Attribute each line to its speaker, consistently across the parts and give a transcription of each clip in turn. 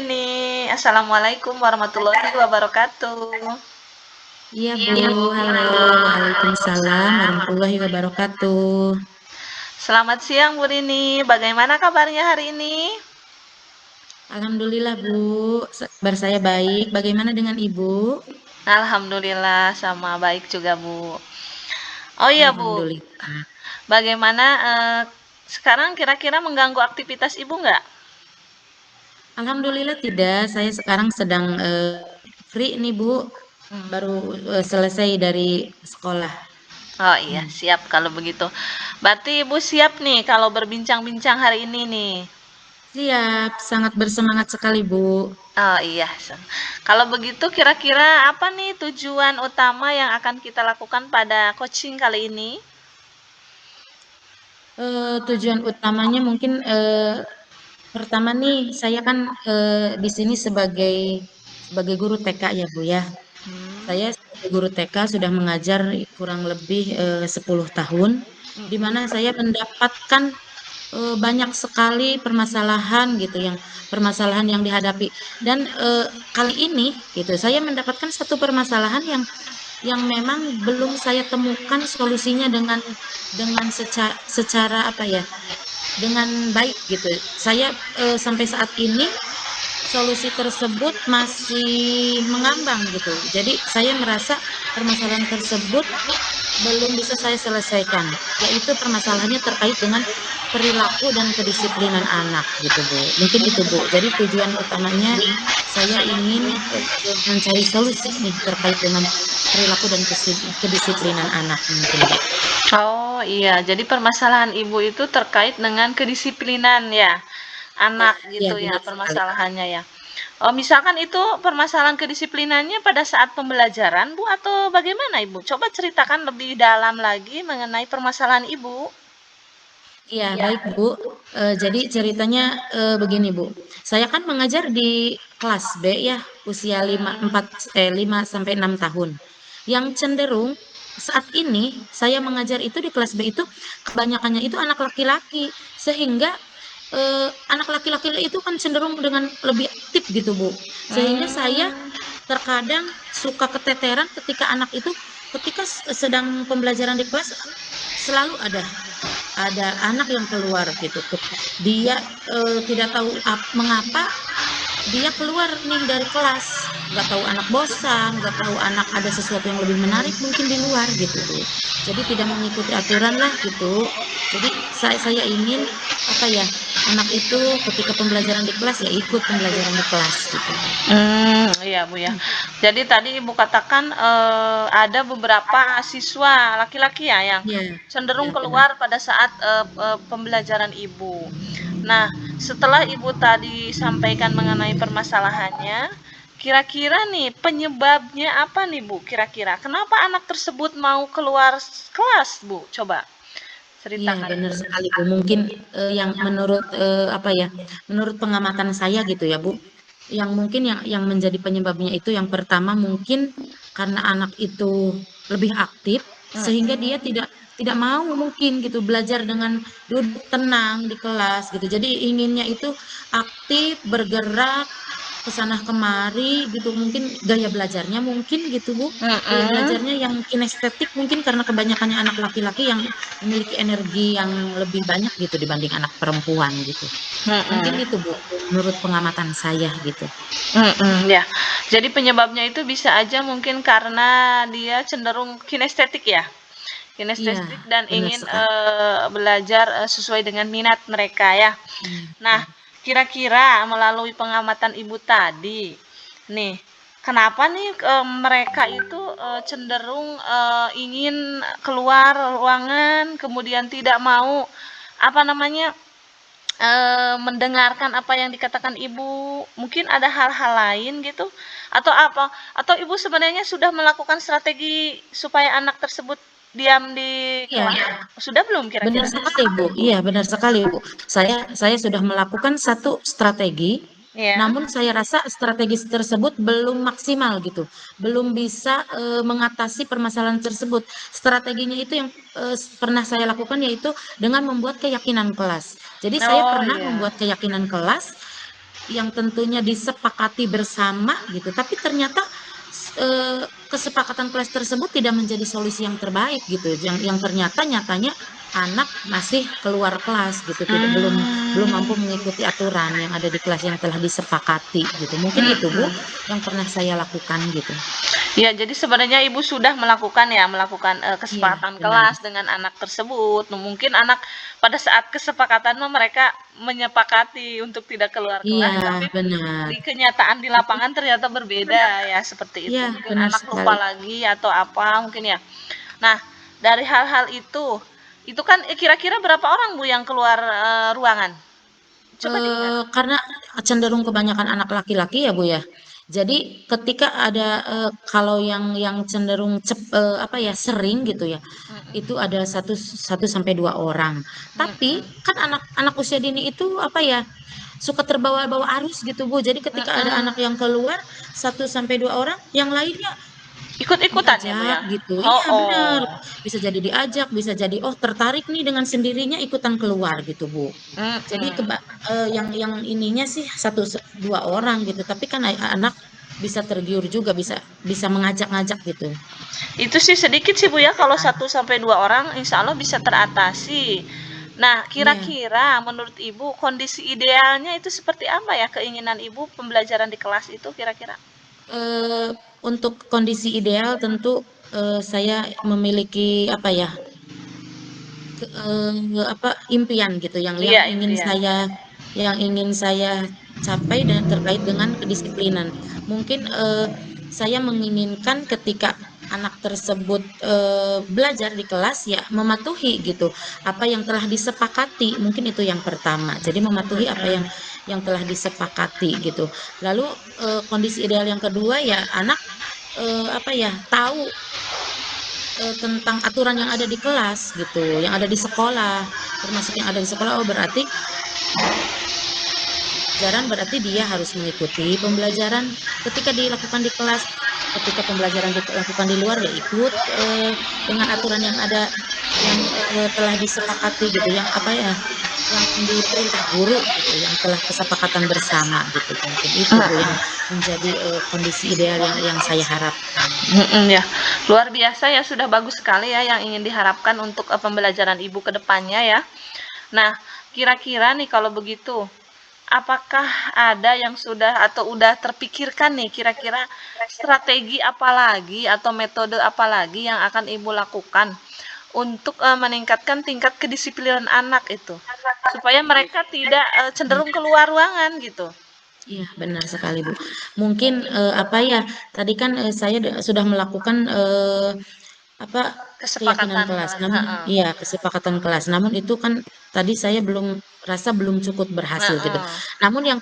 Speaker 1: Rini. Assalamualaikum warahmatullahi wabarakatuh.
Speaker 2: Iya Bu, halo. Waalaikumsalam warahmatullahi wabarakatuh.
Speaker 1: Selamat siang Bu Rini. Bagaimana kabarnya hari ini?
Speaker 2: Alhamdulillah Bu, kabar saya baik. Bagaimana dengan Ibu?
Speaker 1: Alhamdulillah sama baik juga Bu. Oh iya Bu,
Speaker 2: Alhamdulillah.
Speaker 1: bagaimana sekarang kira-kira mengganggu aktivitas Ibu nggak?
Speaker 2: Alhamdulillah tidak. Saya sekarang sedang free nih Bu. Baru selesai dari sekolah.
Speaker 1: Oh iya,
Speaker 2: Hmm.
Speaker 1: siap kalau begitu. Berarti Ibu siap nih kalau berbincang-bincang hari ini nih.
Speaker 2: Siap, sangat bersemangat sekali Bu.
Speaker 1: Oh iya, kalau begitu kira-kira apa nih tujuan utama yang akan kita lakukan pada coaching kali ini?
Speaker 2: Tujuan utamanya mungkin pertama nih, saya kan di sini sebagai guru TK ya Bu ya. Saya sebagai guru TK sudah mengajar kurang lebih 10 tahun, di mana saya mendapatkan banyak sekali permasalahan yang dihadapi. Dan kali ini gitu, saya mendapatkan satu permasalahan yang memang belum saya temukan solusinya dengan secara apa ya, dengan baik gitu. Saya sampai saat ini solusi tersebut masih mengambang gitu. Jadi saya merasa permasalahan tersebut belum bisa saya selesaikan, yaitu permasalahannya terkait dengan perilaku dan kedisiplinan anak gitu Bu. Mungkin itu Bu. Jadi tujuan utamanya saya ingin mencari solusi nih terkait dengan perilaku dan kedisiplinan anak mungkin Bu.
Speaker 1: Oh iya, jadi permasalahan ibu itu terkait dengan kedisiplinan ya,
Speaker 2: Ya,
Speaker 1: anak
Speaker 2: ya
Speaker 1: gitu ya
Speaker 2: benar sekali.
Speaker 1: permasalahannya ya. Oh, misalkan itu permasalahan kedisiplinannya pada saat pembelajaran Bu atau bagaimana Ibu? Coba ceritakan lebih dalam lagi mengenai permasalahan Ibu.
Speaker 2: Iya, baik Bu. Jadi ceritanya begini Bu. Saya kan mengajar di kelas B ya, usia 5 sampai 6 tahun. Yang cenderung saat ini saya mengajar itu di kelas B itu kebanyakannya itu anak laki-laki, sehingga anak laki-laki itu kan cenderung dengan lebih aktif gitu Bu. Sehingga saya
Speaker 1: Hmm,
Speaker 2: terkadang suka keteteran ketika anak itu ketika sedang pembelajaran di kelas selalu ada anak yang keluar gitu. Dia tidak tahu mengapa dia keluar nih dari kelas. Nggak tahu anak bosan, nggak tahu anak ada sesuatu yang lebih menarik mungkin di luar gitu Bu. Jadi tidak mengikuti aturan lah gitu. Jadi saya ingin apa ya, anak itu ketika pembelajaran di kelas ya ikut pembelajaran di kelas gitu Bu.
Speaker 1: iya Bu ya. Jadi tadi Ibu katakan ada beberapa siswa laki-laki ya yang
Speaker 2: Iya, iya
Speaker 1: cenderung
Speaker 2: benar.
Speaker 1: keluar pada saat pembelajaran Ibu. Nah, setelah Ibu tadi sampaikan mengenai permasalahannya, kira-kira nih penyebabnya apa nih Bu? Kira-kira kenapa anak tersebut mau keluar kelas Bu? Coba
Speaker 2: Iya,
Speaker 1: ceritakan.
Speaker 2: benar sekali Bu. Mungkin yang menurut apa ya, menurut pengamatan saya gitu ya Bu, yang mungkin yang menjadi penyebabnya itu yang pertama mungkin karena anak itu lebih aktif sehingga dia tidak mau mungkin gitu belajar dengan duduk tenang di kelas gitu. Jadi inginnya itu aktif, bergerak ke sana kemari gitu. Mungkin gaya belajarnya mungkin gitu Bu. Gaya
Speaker 1: Mm-mm.
Speaker 2: belajarnya yang kinestetik mungkin karena kebanyakannya anak laki-laki yang memiliki energi yang lebih banyak gitu dibanding anak perempuan gitu. Mungkin
Speaker 1: Mm-mm.
Speaker 2: itu Bu, menurut pengamatan saya gitu.
Speaker 1: Ya. Jadi penyebabnya itu bisa aja mungkin karena dia cenderung kinestetik ya?
Speaker 2: Iya,
Speaker 1: Kinestetik dan
Speaker 2: benar
Speaker 1: ingin,
Speaker 2: sekali.
Speaker 1: belajar, sesuai dengan minat mereka ya.
Speaker 2: Iya,
Speaker 1: Nah,
Speaker 2: iya.
Speaker 1: kira-kira melalui pengamatan Ibu tadi, nih, kenapa nih, mereka itu, cenderung, ingin keluar ruangan, kemudian tidak mau, apa namanya, mendengarkan apa yang dikatakan Ibu, mungkin ada hal-hal lain gitu? Atau apa? Atau Ibu sebenarnya sudah melakukan strategi supaya anak tersebut diam di
Speaker 2: Iya,
Speaker 1: kelas? Sudah belum
Speaker 2: benar
Speaker 1: kira-kira?
Speaker 2: sekali Bu. Iya, benar sekali Bu. Saya sudah melakukan satu strategi,
Speaker 1: Iya.
Speaker 2: namun saya rasa strategi tersebut belum maksimal gitu. Belum bisa mengatasi permasalahan tersebut. Strateginya itu yang pernah saya lakukan yaitu dengan membuat keyakinan kelas. Jadi saya
Speaker 1: Oh
Speaker 2: pernah
Speaker 1: iya.
Speaker 2: membuat keyakinan kelas. yang tentunya disepakati bersama gitu, tapi ternyata kesepakatan kelas tersebut tidak menjadi solusi yang terbaik gitu, yang ternyata nyatanya anak masih keluar kelas gitu, tidak belum mampu
Speaker 1: Hmm.
Speaker 2: mengikuti aturan yang ada di kelas yang telah disepakati gitu. Mungkin itu Bu
Speaker 1: Mm-mm.
Speaker 2: yang pernah saya lakukan gitu.
Speaker 1: Ya, jadi sebenarnya ibu sudah melakukan
Speaker 2: Iya,
Speaker 1: kesepakatan
Speaker 2: benar.
Speaker 1: kelas dengan anak tersebut. Nah, mungkin anak pada saat kesepakatan mereka menyepakati untuk tidak keluar
Speaker 2: Iya,
Speaker 1: kelas, tapi
Speaker 2: benar.
Speaker 1: di kenyataan di
Speaker 2: Tapi
Speaker 1: lapangan ternyata berbeda ya seperti itu.
Speaker 2: iya,
Speaker 1: Mungkin
Speaker 2: benar
Speaker 1: anak
Speaker 2: sekali.
Speaker 1: lupa lagi atau apa mungkin ya. Nah, dari hal-hal itu kan kira-kira berapa orang Bu yang keluar ruangan? Coba diingat.
Speaker 2: Karena cenderung kebanyakan anak laki-laki ya Bu ya. Jadi ketika ada kalau yang cenderung apa ya sering gitu ya, itu
Speaker 1: Mm-mm.
Speaker 2: ada satu sampai dua orang. Tapi
Speaker 1: Mm-mm.
Speaker 2: kan anak-anak usia dini itu apa ya suka terbawa-bawa arus gitu Bu. Jadi ketika ada anak
Speaker 1: Mm-mm.
Speaker 2: yang keluar satu sampai dua orang, yang lainnya
Speaker 1: Ikut-ikutan ya Bu
Speaker 2: diajak
Speaker 1: ya?
Speaker 2: gitu.
Speaker 1: Oh,
Speaker 2: Iya bener.
Speaker 1: oh.
Speaker 2: Bisa jadi diajak, bisa jadi oh tertarik nih dengan sendirinya ikutan keluar gitu Bu. Jadi
Speaker 1: Mm-mm.
Speaker 2: yang ininya sih dua orang gitu, tapi kan anak bisa tergiur juga, bisa bisa mengajak-ngajak gitu.
Speaker 1: Itu sih sedikit sih Bu ya, kalau
Speaker 2: Ikutan.
Speaker 1: 1 sampai 2 orang insya Allah bisa teratasi. Nah,
Speaker 2: Iya.
Speaker 1: kira-kira menurut Ibu kondisi idealnya itu seperti apa ya keinginan Ibu pembelajaran di kelas itu kira-kira?
Speaker 2: eh, untuk kondisi ideal tentu saya memiliki apa ya apa impian gitu
Speaker 1: Iya, impian.
Speaker 2: yang ingin saya capai dan terkait dengan kedisiplinan. Mungkin saya menginginkan ketika anak tersebut belajar di kelas ya mematuhi gitu apa yang telah disepakati. Mungkin itu yang pertama. Jadi mematuhi apa
Speaker 1: Mm-mm.
Speaker 2: yang telah disepakati gitu. Lalu kondisi ideal yang kedua ya anak apa ya tahu tentang aturan yang ada di kelas gitu, yang ada di sekolah, termasuk yang ada di sekolah. Oh, berarti pembelajaran berarti dia harus mengikuti pembelajaran ketika dilakukan di kelas. Ketika pembelajaran dilakukan di luar ya ikut dengan aturan yang ada yang telah disepakati gitu, yang apa ya, yang diperintah guru gitu, yang telah kesepakatan bersama gitu. Mungkin itu Bu yang
Speaker 1: Mm-mm.
Speaker 2: menjadi kondisi ideal yang saya harapkan.
Speaker 1: Mm-mm, ya, luar biasa ya, sudah bagus sekali ya yang ingin diharapkan untuk pembelajaran Ibu ke depannya ya. Nah, kira-kira nih kalau begitu, apakah ada yang sudah atau udah terpikirkan nih kira-kira strategi apa lagi atau metode apa lagi yang akan Ibu lakukan untuk meningkatkan tingkat kedisiplinan anak itu supaya mereka tidak cenderung keluar ruangan gitu.
Speaker 2: Iya, benar sekali, Bu. Mungkin apa ya, tadi kan saya sudah melakukan apa keyakinan
Speaker 1: Kesepakatan
Speaker 2: kelas.
Speaker 1: kelas.
Speaker 2: Namun
Speaker 1: Heeh.
Speaker 2: iya, kesepakatan kelas. Namun itu kan tadi saya belum cukup berhasil gitu.
Speaker 1: Heeh.
Speaker 2: Namun yang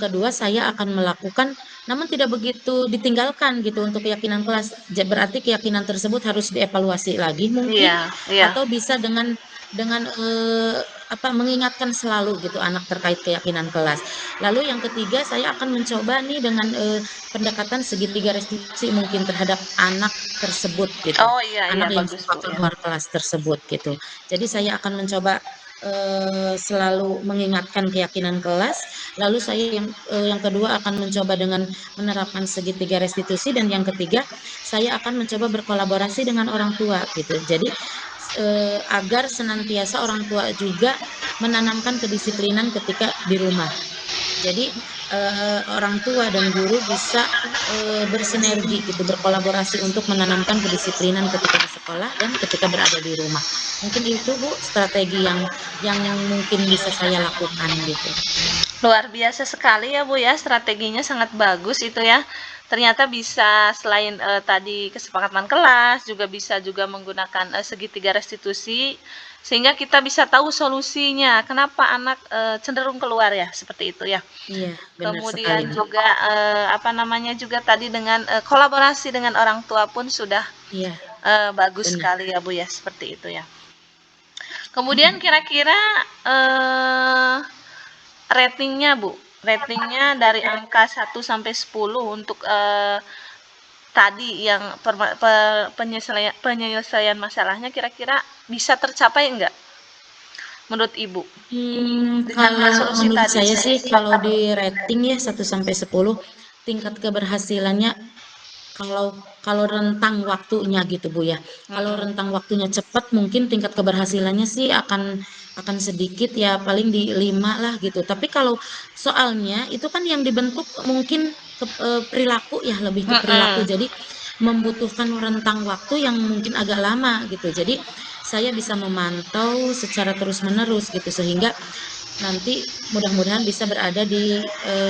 Speaker 2: kedua saya akan melakukan namun tidak begitu ditinggalkan gitu untuk keyakinan kelas. Berarti keyakinan tersebut harus dievaluasi lagi mungkin
Speaker 1: Iya, iya.
Speaker 2: atau bisa dengan apa mengingatkan selalu gitu anak terkait keyakinan kelas. Lalu yang ketiga saya akan mencoba nih dengan pendekatan segitiga restitusi mungkin terhadap anak tersebut gitu.
Speaker 1: Oh iya, iya,
Speaker 2: Anak yang
Speaker 1: bagus
Speaker 2: suka
Speaker 1: Bu ya.
Speaker 2: keluar kelas tersebut gitu. Jadi saya akan mencoba selalu mengingatkan keyakinan kelas. Lalu saya yang kedua akan mencoba dengan menerapkan segitiga restitusi dan yang ketiga saya akan mencoba berkolaborasi dengan orang tua gitu. Jadi agar senantiasa orang tua juga menanamkan kedisiplinan ketika di rumah. Jadi orang tua dan guru bisa bersinergi gitu, berkolaborasi untuk menanamkan kedisiplinan ketika di sekolah dan ketika berada di rumah. Mungkin itu Bu strategi yang mungkin bisa saya lakukan gitu.
Speaker 1: Luar biasa sekali ya Bu ya, strateginya sangat bagus itu ya. Ternyata bisa selain tadi kesepakatan kelas, juga bisa juga menggunakan segitiga restitusi, sehingga kita bisa tahu solusinya. Kenapa anak cenderung keluar ya, seperti itu ya.
Speaker 2: Iya, benar sekali
Speaker 1: Kemudian
Speaker 2: Bu.
Speaker 1: juga apa namanya juga tadi dengan kolaborasi dengan orang tua pun sudah
Speaker 2: Iya,
Speaker 1: bagus
Speaker 2: benar.
Speaker 1: sekali ya Bu ya, seperti itu ya. Kemudian kira-kira eh, ratingnya Bu, ratingnya dari angka 1 sampai 10 untuk tadi yang penyelesaian masalahnya kira-kira bisa tercapai enggak? menurut Ibu dengan
Speaker 2: Kalau
Speaker 1: solusi
Speaker 2: menurut
Speaker 1: tadi?
Speaker 2: saya sih kalau di rating ya 1 sampai 10 tingkat keberhasilannya kalau kalau rentang waktunya gitu Bu ya. Kalau
Speaker 1: Mm-mm.
Speaker 2: rentang waktunya cepat mungkin tingkat keberhasilannya sih akan sedikit ya paling di 5 lah gitu. Tapi kalau soalnya itu kan yang dibentuk mungkin perilaku ya lebih ke perilaku.
Speaker 1: Mm-mm.
Speaker 2: Jadi membutuhkan rentang waktu yang mungkin agak lama gitu. Jadi saya bisa memantau secara terus-menerus gitu sehingga nanti mudah-mudahan bisa berada di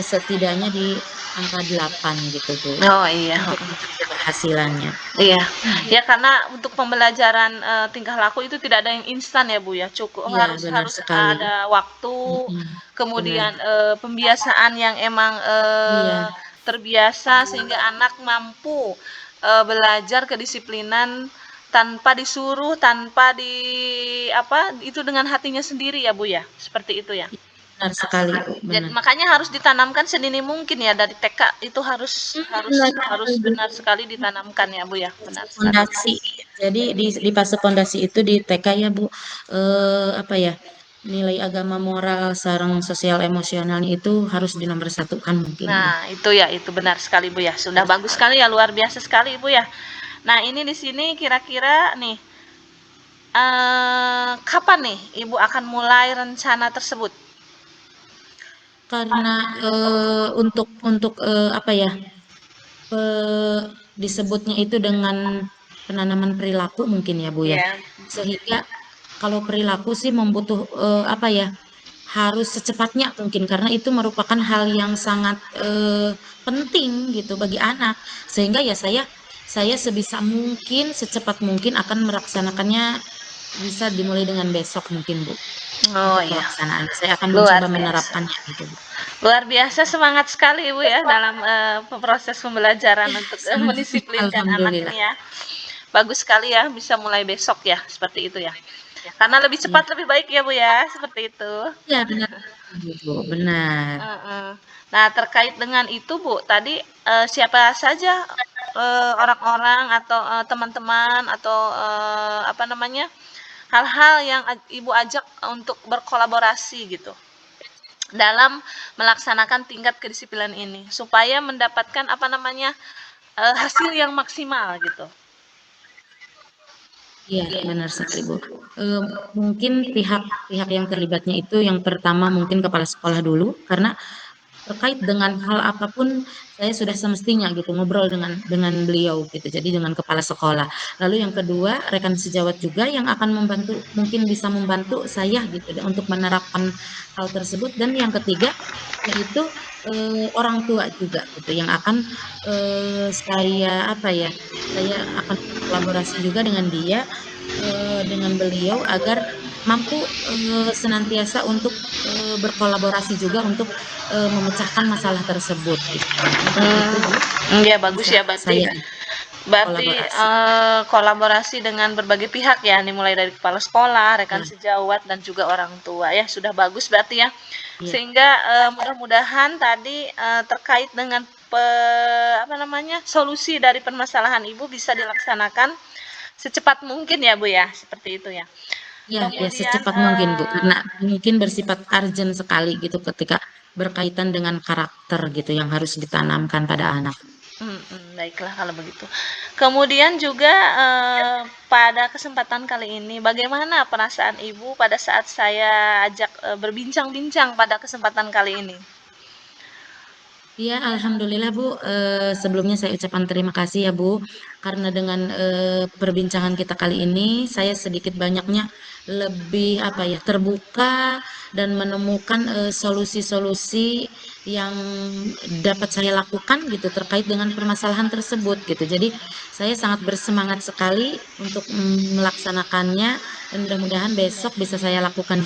Speaker 2: setidaknya di angka 8 gitu Bu
Speaker 1: Oh iya,
Speaker 2: untuk tingkat keberhasilannya.
Speaker 1: iya,
Speaker 2: Hmm.
Speaker 1: ya karena untuk pembelajaran tingkah laku itu tidak ada yang instan ya Bu ya, cukup
Speaker 2: Iya,
Speaker 1: harus
Speaker 2: benar
Speaker 1: harus
Speaker 2: sekali.
Speaker 1: ada waktu,
Speaker 2: Mm-mm, benar.
Speaker 1: kemudian pembiasaan yang emang
Speaker 2: Iya,
Speaker 1: terbiasa sehingga anak mampu belajar kedisiplinan tanpa disuruh, tanpa di apa itu dengan hatinya sendiri ya Bu ya, seperti itu ya.
Speaker 2: benar sekali, Bu.
Speaker 1: Jadi
Speaker 2: Benar.
Speaker 1: makanya harus ditanamkan sedini mungkin ya dari TK itu harus harus
Speaker 2: Benar
Speaker 1: harus
Speaker 2: sekali, Bu.
Speaker 1: benar sekali ditanamkan ya Bu ya,
Speaker 2: Fase
Speaker 1: benar sekali.
Speaker 2: Pondasi. Jadi di fase pondasi itu di TK ya, Bu. Apa ya? Nilai agama moral sarang sosial emosionalnya itu harus dinomor 1-kan mungkin, Bu.
Speaker 1: Nah, itu ya, itu benar sekali Bu ya. Sudah
Speaker 2: Benar
Speaker 1: bagus
Speaker 2: sekali.
Speaker 1: sekali ya, luar biasa sekali Ibu ya. Nah, ini di sini kira-kira nih, kapan nih Ibu akan mulai rencana tersebut?
Speaker 2: Karena untuk apa ya? Disebutnya itu dengan penanaman perilaku mungkin ya Bu ya.
Speaker 1: Ya.
Speaker 2: Sehingga kalau perilaku sih apa ya? Harus secepatnya mungkin karena itu merupakan hal yang sangat penting gitu bagi anak. Sehingga ya saya sebisa mungkin secepat mungkin akan melaksanakannya bisa dimulai dengan besok mungkin Bu.
Speaker 1: Oh
Speaker 2: Untuk
Speaker 1: iya,
Speaker 2: pelaksanaan saya akan
Speaker 1: luar
Speaker 2: mencoba
Speaker 1: biasa.
Speaker 2: menerapkannya gitu Bu.
Speaker 1: Luar biasa semangat sekali Ibu ya dalam proses pembelajaran
Speaker 2: Ya,
Speaker 1: untuk
Speaker 2: semangat.
Speaker 1: mendisiplinkan anak
Speaker 2: Alhamdulillah.
Speaker 1: ini ya. Bagus sekali ya, bisa mulai besok ya, seperti itu ya. Karena lebih
Speaker 2: Ya,
Speaker 1: cepat lebih baik ya Bu ya, seperti itu.
Speaker 2: ya benar Bu, benar.
Speaker 1: Heeh. Nah, terkait dengan itu, Bu, tadi siapa saja orang-orang atau teman-teman atau apa namanya, hal-hal yang Ibu ajak untuk berkolaborasi gitu dalam melaksanakan tingkat kedisiplinan ini supaya mendapatkan apa namanya hasil yang maksimal gitu.
Speaker 2: Iya, benar sekali, Bu. Eee, Mungkin pihak-pihak yang terlibatnya itu yang pertama mungkin kepala sekolah dulu, karena terkait dengan hal apapun saya sudah semestinya gitu ngobrol dengan beliau gitu, jadi dengan kepala sekolah. Lalu yang kedua, rekan sejawat juga yang akan membantu mungkin bisa membantu saya gitu untuk menerapkan hal tersebut dan yang ketiga yaitu, orang tua juga gitu yang akan, saya apa ya, saya akan kolaborasi juga dengan dia, dengan beliau agar mampu, senantiasa untuk, berkolaborasi juga untuk memecahkan masalah tersebut gitu. Mungkin itu Bu,
Speaker 1: Iya
Speaker 2: yang
Speaker 1: bagus
Speaker 2: bisa
Speaker 1: ya berarti.
Speaker 2: saya
Speaker 1: Berarti
Speaker 2: kolaborasi.
Speaker 1: kolaborasi dengan berbagai pihak ya, nih mulai dari kepala sekolah, rekan
Speaker 2: Ya,
Speaker 1: sejawat dan juga orang tua ya. Sudah bagus berarti ya.
Speaker 2: iya,
Speaker 1: Sehingga mudah-mudahan tadi terkait dengan apa namanya? Solusi dari permasalahan Ibu bisa dilaksanakan secepat mungkin ya, Bu ya. Seperti itu ya.
Speaker 2: iya, ya
Speaker 1: Kemudian
Speaker 2: secepat mungkin Bu, karena mungkin bersifat urgent sekali gitu ketika berkaitan dengan karakter gitu yang harus ditanamkan pada anak.
Speaker 1: Baiklah kalau begitu. Kemudian juga pada kesempatan kali ini, bagaimana perasaan Ibu pada saat saya ajak berbincang-bincang pada kesempatan kali ini?
Speaker 2: Iya, alhamdulillah Bu. Sebelumnya saya ucapkan terima kasih ya Bu, karena dengan perbincangan kita kali ini, saya sedikit banyaknya lebih apa ya terbuka dan menemukan solusi-solusi yang dapat saya lakukan gitu terkait dengan permasalahan tersebut gitu. Jadi saya sangat bersemangat sekali untuk melaksanakannya dan mudah-mudahan besok bisa saya lakukan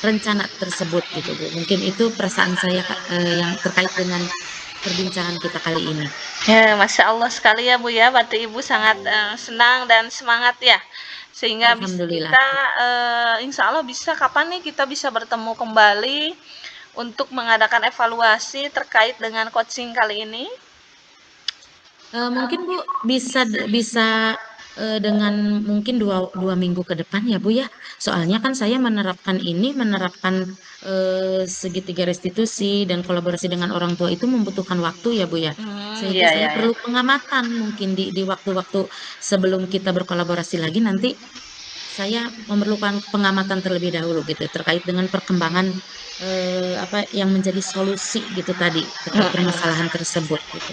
Speaker 2: rencana tersebut gitu Bu. Mungkin itu perasaan saya yang terkait dengan perbincangan kita kali ini.
Speaker 1: Ya, Masya Allah sekali ya Bu ya, berarti Ibu sangat senang dan semangat ya. Sehingga
Speaker 2: Alhamdulillah.
Speaker 1: kita insya Allah bisa kapan nih kita bisa bertemu kembali untuk mengadakan evaluasi terkait dengan coaching kali ini.
Speaker 2: Mungkin Bu bisa bisa dengan mungkin dua minggu ke depan ya Bu ya. Soalnya kan saya menerapkan segitiga restitusi dan kolaborasi dengan orang tua itu membutuhkan waktu ya Bu ya. Sehingga
Speaker 1: Iya,
Speaker 2: saya
Speaker 1: iya, iya.
Speaker 2: perlu pengamatan mungkin di waktu-waktu sebelum kita berkolaborasi lagi nanti saya memerlukan pengamatan terlebih dahulu gitu terkait dengan perkembangan apa yang menjadi solusi gitu tadi terkait
Speaker 1: Mm-mm.
Speaker 2: permasalahan tersebut gitu.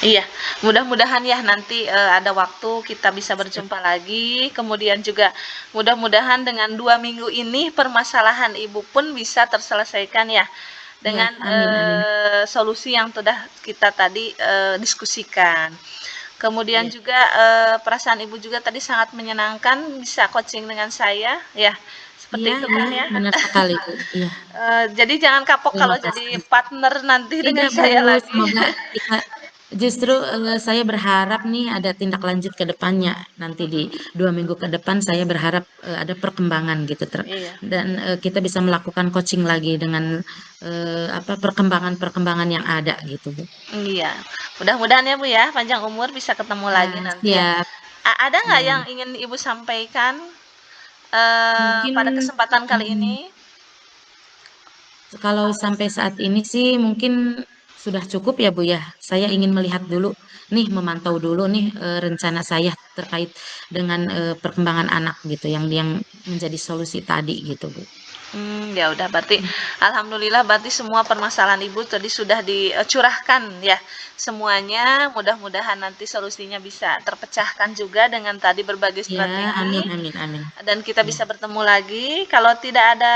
Speaker 1: Iya, mudah-mudahan ya nanti ada waktu kita bisa
Speaker 2: Siap.
Speaker 1: berjumpa lagi. Kemudian juga mudah-mudahan dengan 2 minggu ini permasalahan ibu pun bisa terselesaikan ya
Speaker 2: Ya,
Speaker 1: dengan
Speaker 2: amin amin.
Speaker 1: solusi yang sudah kita tadi diskusikan. Kemudian
Speaker 2: Iya.
Speaker 1: juga perasaan ibu juga tadi sangat menyenangkan bisa coaching dengan saya, ya
Speaker 2: Iya,
Speaker 1: seperti itu
Speaker 2: iya,
Speaker 1: kan ya.
Speaker 2: benar sekali Bu. Iya,
Speaker 1: Jadi jangan kapok
Speaker 2: terima
Speaker 1: kalau jadi
Speaker 2: kasih.
Speaker 1: partner nanti dengan
Speaker 2: Tidak Bu,
Speaker 1: saya lagi.
Speaker 2: semoga kita justru saya berharap nih ada tindak lanjut ke depannya. Nanti di 2 minggu ke depan saya berharap ada perkembangan gitu
Speaker 1: Iya.
Speaker 2: dan kita bisa melakukan coaching lagi dengan apa perkembangan-perkembangan yang ada gitu Bu.
Speaker 1: Iya, mudah-mudahan ya Bu ya, panjang umur bisa ketemu
Speaker 2: Ya,
Speaker 1: lagi nanti ya.
Speaker 2: siap.
Speaker 1: Ada nggak yang
Speaker 2: Ya,
Speaker 1: ingin Ibu sampaikan
Speaker 2: mungkin
Speaker 1: pada kesempatan kali ini?
Speaker 2: mm, kalau sampai saat ini sih mungkin sudah cukup ya Bu ya. Saya ingin melihat dulu nih, memantau dulu nih rencana saya terkait dengan perkembangan anak gitu yang menjadi solusi tadi gitu Bu.
Speaker 1: Ya udah berarti alhamdulillah berarti semua permasalahan Ibu tadi sudah dicurahkan ya semuanya. Mudah-mudahan nanti solusinya bisa terpecahkan juga dengan tadi berbagai
Speaker 2: Ya,
Speaker 1: strategi
Speaker 2: amin amin amin.
Speaker 1: dan kita
Speaker 2: Ya.
Speaker 1: bisa bertemu lagi. Kalau tidak ada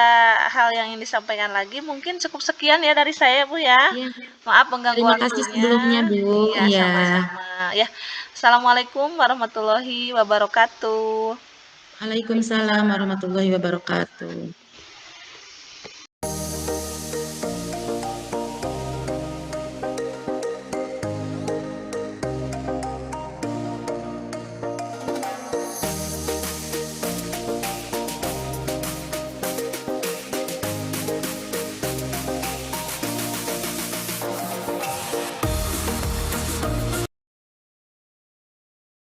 Speaker 1: hal yang ingin disampaikan lagi, mungkin cukup sekian ya dari saya, Bu ya.
Speaker 2: Ya,
Speaker 1: Maaf mengganggu
Speaker 2: terima kasih
Speaker 1: waktunya.
Speaker 2: sebelumnya Bu.
Speaker 1: Iya,
Speaker 2: Iya.
Speaker 1: sama-sama. Ya, Assalamualaikum warahmatullahi wabarakatuh.
Speaker 2: Waalaikumsalam warahmatullahi wabarakatuh.